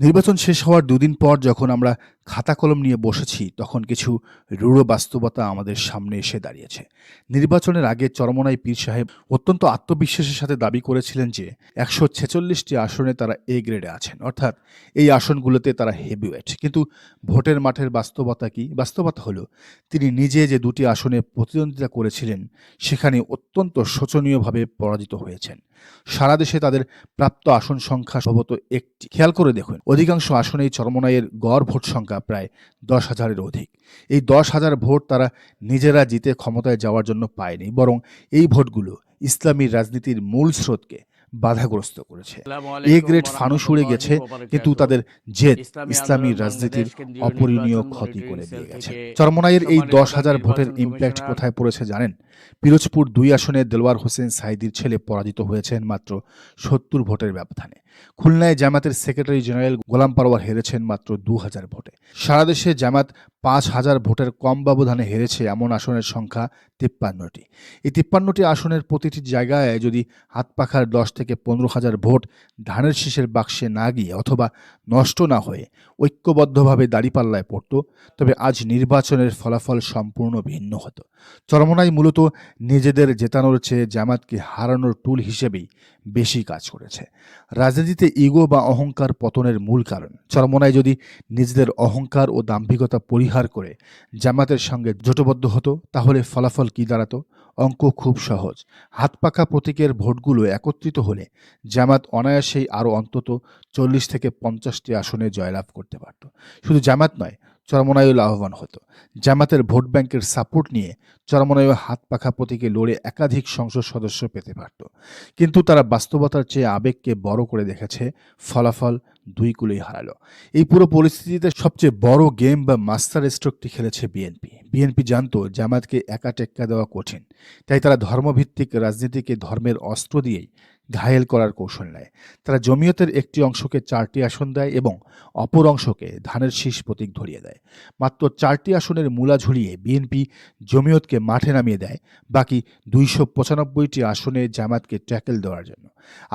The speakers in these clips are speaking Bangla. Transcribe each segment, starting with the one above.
নির্বাচন শেষ হওয়ার দুদিন পর যখন আমরা খাতা কলম নিয়ে বসেছি, তখন কিছু রূঢ় বাস্তবতা আমাদের সামনে এসে দাঁড়িয়েছে। নির্বাচনের আগে চরমোনাই পীর সাহেব অত্যন্ত আত্মবিশ্বাসের সাথে দাবি করেছিলেন যে ১৪৬টি আসনে তারা এ গ্রেডে আছেন, অর্থাৎ এই আসনগুলোতে তারা হেভিওয়েট। কিন্তু ভোটের মাঠের বাস্তবতা কি? বাস্তবতা হলো তিনি নিজে যে দুটি আসনে প্রতিদ্বন্দ্বিতা করেছিলেন, সেখানে অত্যন্ত শোচনীয়ভাবে পরাজিত হয়েছেন। সারা দেশে তাদের প্রাপ্ত আসন সংখ্যা সম্ভবত একটি। খেয়াল করে দেখুন, অধিকাংশ আসনেই চরমোনাইয়ের গড় ভোট সংখ্যা প্রায় ১০,০০০-এর অধিক। এই ১০,০০০ ভোট তারা নিজেরা জিতে ক্ষমতায় যাওয়ার জন্য পায়নি, বরং এই ভোটগুলো ইসলামী রাজনীতির মূল স্রোতকে বাধাগ্রস্ত করেছে। আসসালামু এ আলাইকুম গ্রেড ফানুস উড়ে ওয়া গেছে, রাহমাতুল্লাহি ওয়া কিন্তু বারাকাতুহু। তাদের জেদ ইসলামী ইসলামী আন্দোলন রাজনীতির বাংলাদেশ কেন্দ্রীয় অপরিণীয় নির্বাচন ক্ষতি মনিটরিং করে সেল দিয়ে গেছে। থেকে চরমোনাইয়ের এই সম্মানিত প্রধান ১০,০০০ ভোটের নির্বাচন ইম্প্যাক্ট কমিশনার কোথায় পড়েছে জানেন? পিরোজপুর ২ আসনে দেলোয়ার হোসেন সাঈদীর ছেলে পরাজিত হয়েছেন মাত্র ৭০ ভোটের ব্যবধানে। খুলনায় জামাতের সেক্রেটারি জেনারেল গোলাম পারওয়ার হেরেছেন মাত্র ২,০০০ ভোটে। সারা দেশে জামাত ৫,০০০ ভোটের কম ব্যবধানে হেরেছে এমন আসনের সংখ্যা ৫৩টি। এই ৫৩টি আসনের প্রতিটি জায়গায় যদি হাত পাখার ১০ থেকে ১৫,০০০ ভোট ধানের শীষের বাক্সে না গিয়ে অথবা নষ্ট না হয়ে ঐক্যবদ্ধভাবে দাঁড়িপাল্লায় পড়ত, তবে আজ নির্বাচনের ফলাফল সম্পূর্ণ ভিন্ন হতো। চরমোনাই মূলত নিজেদের জেতানোর চেয়ে জামাতকে হারানোর টুল হিসেবেই বেশি কাজ করেছে। রাজনীতিতে ইগো বা অহংকার পতনের মূল কারণ। চরমোনাই যদি নিজেদের অহংকার ও দাম্ভিকতা পরিহার করে জামাতের সঙ্গে জোটবদ্ধ হতো, তাহলে ফলাফল কী দাঁড়াতো? অঙ্ক খুব সহজ। হাত পাকা প্রতীকের ভোটগুলো একত্রিত হলে জামাত অনায়াসেই আরও অন্তত ৪০ থেকে ৫০টি আসনে জয়লাভ করতে পারত। শুধু জামাত নয়, চরমোনাইও লাভবান হতো। জামাতের ভোট ব্যাংকের সাপোর্ট নিয়ে চরমোনাইও হাত পাখা প্রতীকে লড়ে একাধিক সংসদ সদস্য পেতে পারত। কিন্তু তারা বাস্তবতার চেয়ে আবেগকে বড় করে দেখেছে, ফলাফল দুই কুলেই হারালো। এই পুরো পরিস্থিতিতে সবচেয়ে বড় গেম বা মাস্টার স্ট্রোকটি খেলেছে বিএনপি। বিএনপি জানতো জামাতকে একা টেক্কা দেওয়া কঠিন, তাই তারা ধর্মভিত্তিক রাজনীতিকে ধর্মের অস্ত্র দিয়েই ঘায়েল করার কৌশল নেয়। তারা জমিয়তের একটি অংশকে ৪টি আসন দেয় এবং অপর অংশকে ধানের শীষ প্রতীক ধরিয়ে দেয়। মাত্র ৪টি আসনের মূলা ঝুলিয়ে বিএনপি জমিয়তকে মাঠে নামিয়ে দেয় বাকি ২৯৫টি আসনে জামাতকে ট্যাকেল দেওয়ার জন্য।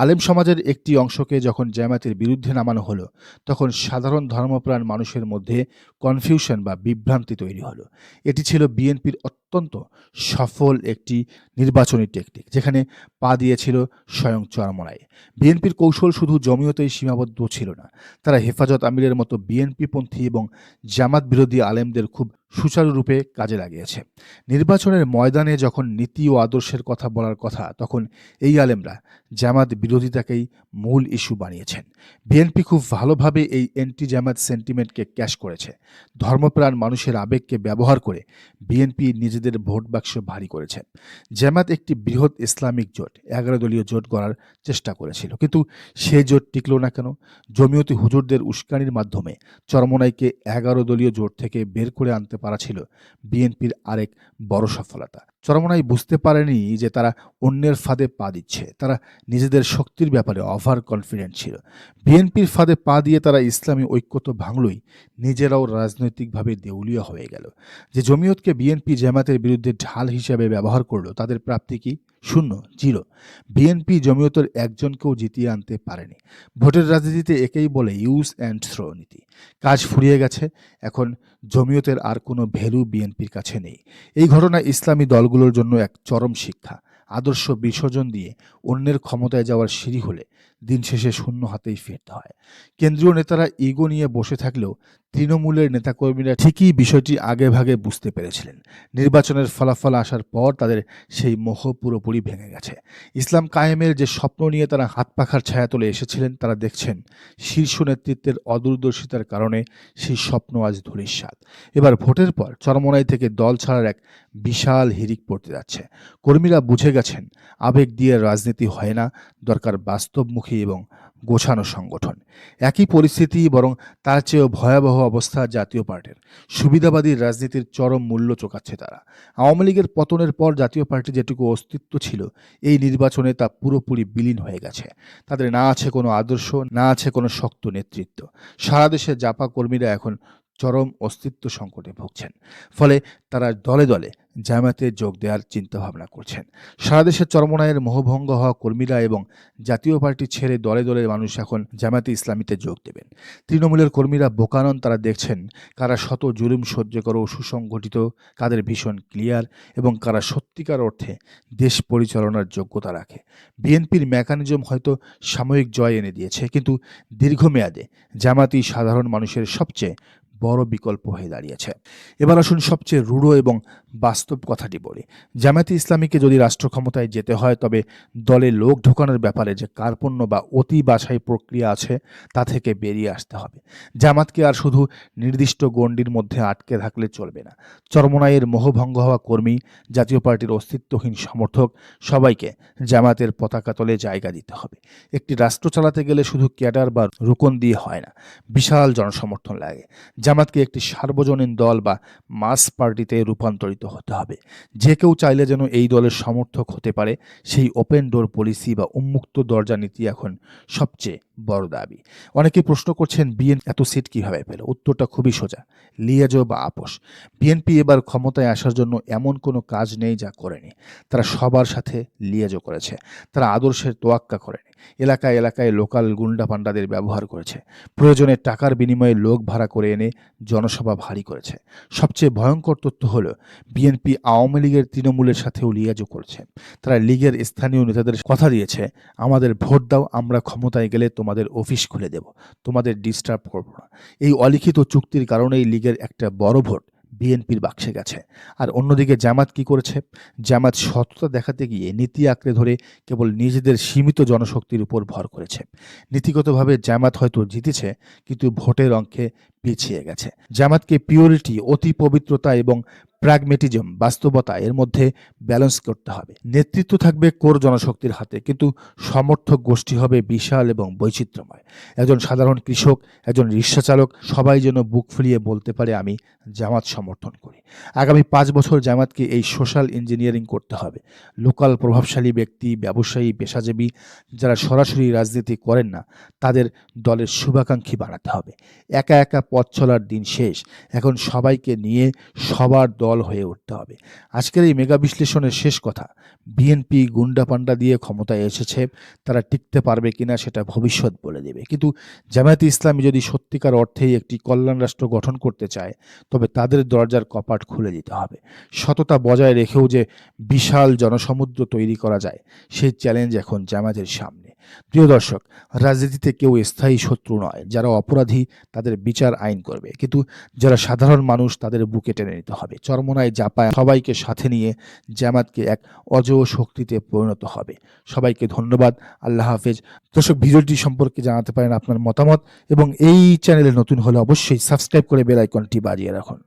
আলেম সমাজের একটি অংশকে যখন জামাতের বিরুদ্ধে নামানো হলো, তখন সাধারণ ধর্মপ্রাণ মানুষের মধ্যে কনফিউশন বা বিভ্রান্তি তৈরি হলো। এটি ছিল বিএনপির অত্যন্ত সফল একটি নির্বাচনী টেকনিক, যেখানে পা দিয়েছিল স্বয়ং চরমোনাই। বিএনপির কৌশল শুধু জমিয়তেই সীমাবদ্ধ ছিল না, তারা হেফাজত আমিরের মতো বিএনপিপন্থী এবং জামাত বিরোধী আলেমদের খুব সুচারুরূপে কাজে লাগিয়েছে। নির্বাচনের ময়দানে যখন নীতি ও আদর্শের কথা বলার কথা, তখন এই আলেমরা জামাত বিরোধিতাকেই মূল ইস্যু বানিয়েছেন। বিএনপি খুব ভালোভাবে এই অ্যান্টি জামাত সেন্টিমেন্টকে ক্যাশ করেছে। ধর্মপ্রাণ মানুষের আবেগকে ব্যবহার করে বিএনপি নিজেদের ভোট বাক্স ভারী করেছে। জামাত একটি বৃহৎ ইসলামিক জোট, ১১ দলীয় জোট গড়ার চেষ্টা করেছিল, কিন্তু সে জোট টিকল না কেন? জমিয়তি হুজুরদের উস্কানির মাধ্যমে চরমোনাইকে ১১ দলীয় জোট থেকে বের করে আনতে পারা ছিল বিএনপির আরেক বড় সফলতা। চরমোনাই বুঝতে পারেনি যে তারা অন্যের ফাঁদে পা দিচ্ছে, তারা নিজেদের শক্তির ব্যাপারে ওভার কনফিডেন্ট ছিল। বিএনপির ফাঁদে পা দিয়ে তারা ইসলামী ঐক্য তো ভাঙলই, নিজেরাও রাজনৈতিকভাবে দেউলিয়া হয়ে গেল। যে জমিয়তকে বিএনপি জামাতের বিরুদ্ধে ঢাল হিসেবে ব্যবহার করলো, তাদের প্রাপ্তি কি? শূন্য, জিরো। বিএনপি জমিয়তের একজনকেও জিতিয়ে আনতে পারেনি। ভোটের রাজনীতিতে একেই বলে ইউজ অ্যান্ড থ্রো নীতি। কাজ ফুরিয়ে গেছে, এখন জমিয়তের আর কোনো ভ্যালু বিএনপির কাছে নেই। এই ঘটনা ইসলামী দলগুলোর জন্য এক চরম শিক্ষা। আদর্শ বিসর্জন দিয়ে অন্যের ক্ষমতায় যাওয়ার সিঁড়ি হলে দিন শেষে শূন্য হাতেই ফিরতে হয়। কেন্দ্রীয় নেতারা ইগো নিয়ে বসে থাকলেও তৃণমূলের নেতাকর্মীরা ঠিকই বিষয়টি আগেভাগে বুঝতে পেরেছিলেন। নির্বাচনের ফলাফল আসার পর তাদের সেই মোহ পুরোপুরি ভেঙে গেছে। ইসলাম কায়েমের যে স্বপ্ন নিয়ে তারা হাত পাখার ছায়াতলে এসেছিলেন, তারা দেখছেন শীর্ষ নেতৃত্বের অদূরদর্শিতার কারণে সেই স্বপ্ন আজ ধূলিসাৎ। এবার ভোটের পর চরমোনাই থেকে দল ছাড়ার এক বিশাল হিড়িক পড়তে যাচ্ছে। কর্মীরা বুঝে গেছেন আবেগ দিয়ে রাজনীতি হয় না, দরকার বাস্তবমুখী এবং গোছানো সংগঠন। একই পরিস্থিতি, বরং তার চেয়েও ভয়াবহ অবস্থা জাতীয় পার্টির। সুবিধাবাদী রাজনীতির চরম মূল্য চোকাচ্ছে তারা। আওয়ামী লীগের পতনের পর জাতীয় পার্টি যেটুকু অস্তিত্ব ছিল, এই নির্বাচনে তা পুরোপুরি বিলীন হয়ে গেছে। তাদের না আছে কোনো আদর্শ, না আছে কোনো শক্ত নেতৃত্ব। সারা দেশে জাপা কর্মীরা এখন চরম অস্তিত্ব সংকটে ভুগছেন। ফলে তারা দলে দলে জামায়াতে যোগ দেওয়ার চিন্তাভাবনা করছেন। সারা দেশে চরমনায়ের মোহভঙ্গ হওয়া কর্মীরা এবং জাতীয় পার্টি ছেড়ে দলে দলে মানুষ এখন জামায়াতে ইসলামীতে যোগ দেবেন। তৃণমূলের কর্মীরা বোকা নন, তারা দেখছেন কারা শত জুলুম সহ্য করো সুসংগঠিত, কাদের ভীষণ ক্লিয়ার এবং কারা সত্যিকার অর্থে দেশ পরিচালনার যোগ্যতা রাখে। বিএনপির মেকানিজম হয়তো সাময়িক জয় এনে দিয়েছে, কিন্তু দীর্ঘমেয়াদে জামায়াতই সাধারণ মানুষের সবচেয়ে বড় বিকল্প হয়ে দাঁড়িয়েছে। এবার আসুন সবচেয়ে রূঢ় এবং বাস্তব কথাটি বলি। জামায়াতে ইসলামীকে যদি রাষ্ট্র ক্ষমতায় যেতে হয়, তবে দলে লোক ঢোকানোর ব্যাপারে যে কার্পণ্য বা অতি বাছাই প্রক্রিয়া আছে তা থেকে বেরিয়ে আসতে হবে। জামাতকে আর শুধু নির্দিষ্ট গণ্ডির মধ্যে আটকে থাকলে চলবে না। চরমনাইয়ের মোহভঙ্গ হওয়া কর্মী, জাতীয় পার্টির অস্তিত্বহীন সমর্থক সবাইকে জামায়াতের পতাকা তলে জায়গা দিতে হবে। একটি রাষ্ট্র চালাতে গেলে শুধু ক্যাডার বা রুকন দিয়ে হয় না, বিশাল জনসমর্থন লাগে। জামাতকে একটি সার্বজনীন দল বা মাস পার্টিতে রূপান্তরিত হতে হবে। যে কেউ চাইলে যেন এই দলের সমর্থক হতে পারে, সেই ওপেন ডোর পলিসি বা উন্মুক্ত দরজা নীতি এখন সবচেয়ে বড় দাবি। অনেকে প্রশ্ন করছেন বিএনপি এত সিট কিভাবে পেল? উত্তরটা খুবই সোজা, লিয়াজো বা আপোষ। বিএনপি এবার ক্ষমতায় আসার জন্য এমন কোনো কাজ নেই যা করেনি। তারা সবার সাথে লিয়াজো করেছে, তারা আদর্শের তোয়াক্কা করেনি, এলাকায় এলাকায় লোকাল গুন্ডা পান্ডাদের ব্যবহার করেছে, প্রয়োজনে টাকার বিনিময়ে লোক ভাড়া করে এনে জনসভা ভারী করেছে। সবচেয়ে ভয়ঙ্কর তথ্য হলো বিএনপি আওয়ামী লীগের তৃণমূলের সাথেও লিয়াজো করছে। তারা লীগের স্থানীয় নেতাদের কথা দিয়েছে, আমাদের ভোট দাও, আমরা ক্ষমতায় গেলে তোমাদের অফিস খুলে দেব, তোমাদের ডিস্টার্ব করব না। এই অলিখিত চুক্তির কারণেই লীগের একটা বড় ভোট বিএনপির বাক্সে গেছে। আর অন্যদিকে জামাত কি করেছে? জামাত সততা দেখাতে গিয়ে নীতি আঁকড়ে ধরে কেবল নিজেদের সীমিত জনশক্তির উপর ভর করেছে। নীতিগতভাবে জামাত হয়তো জিতেছে, কিন্তু ভোটের অঙ্কে পিছিয়ে গেছে। জামাতকে পিওরিটি, অতি পবিত্রতা এবং প্র্যাগমেটিজম, বাস্তবতা, এর মধ্যে ব্যালেন্স করতে হবে। নেতৃত্ব থাকবে কোর জনশক্তির হাতে, কিন্তু সমর্থক গোষ্ঠী হবে বিশাল এবং বৈচিত্র্যময়। একজন সাধারণ কৃষক, একজন রিক্সাচালক, সবাই যেন বুক ফুলিয়ে বলতে পারে আমি জামাত সমর্থন করি। আগামী 5 বছর জামাতকে এই সোশ্যাল ইঞ্জিনিয়ারিং করতে হবে। লোকাল প্রভাবশালী ব্যক্তি, ব্যবসায়ী, পেশাজীবী যারা সরাসরি রাজনীতি করেন না, তাদের দলের শুভাকাঙ্ক্ষী বানাতে হবে। একা একা পথ চলার দিন শেষ, এখন সবাইকে নিয়ে সবার দল হয়ে উঠতে হবে। আজকের এই মেগা বিশ্লেষণের শেষ কথা, বিএনপি গুন্ডা পান্ডা দিয়ে ক্ষমতায় এসেছে, তারা টিকতে পারবে কিনা সেটা ভবিষ্যৎ বলে দেবে। কিন্তু জামায়াতে ইসলামী যদি সত্যিকার অর্থেই একটি কল্যাণ রাষ্ট্র গঠন করতে চায়, তবে তাদের দরজার কপাট খুলে দিতে হবে। সততা বজায় রেখেও যে বিশাল জনসমুদ্র তৈরি করা যায়, সেই চ্যালেঞ্জ এখন জামায়াতের সামনে। প্রিয় দর্শক, রাজনীতিতে কেউ স্থায়ী শত্রু নয়। যারা অপরাধী তাদের বিচার আইন করবে, কিন্তু যারা সাধারণ মানুষ তাদের বুকে টেনে নিতে হবে। চরমনায় জাপায় সবাইকে সাথে নিয়ে জামাতকে এক অজেয় শক্তিতে পরিণত হবে। সবাইকে ধন্যবাদ। আল্লাহ হাফেজ। দর্শক, ভিডিওটি সম্পর্কে জানাতে পারেন আপনার মতামত এবং এই চ্যানেলে নতুন হলে অবশ্যই সাবস্ক্রাইব করে বেল আইকনটি বাজিয়ে রাখুন।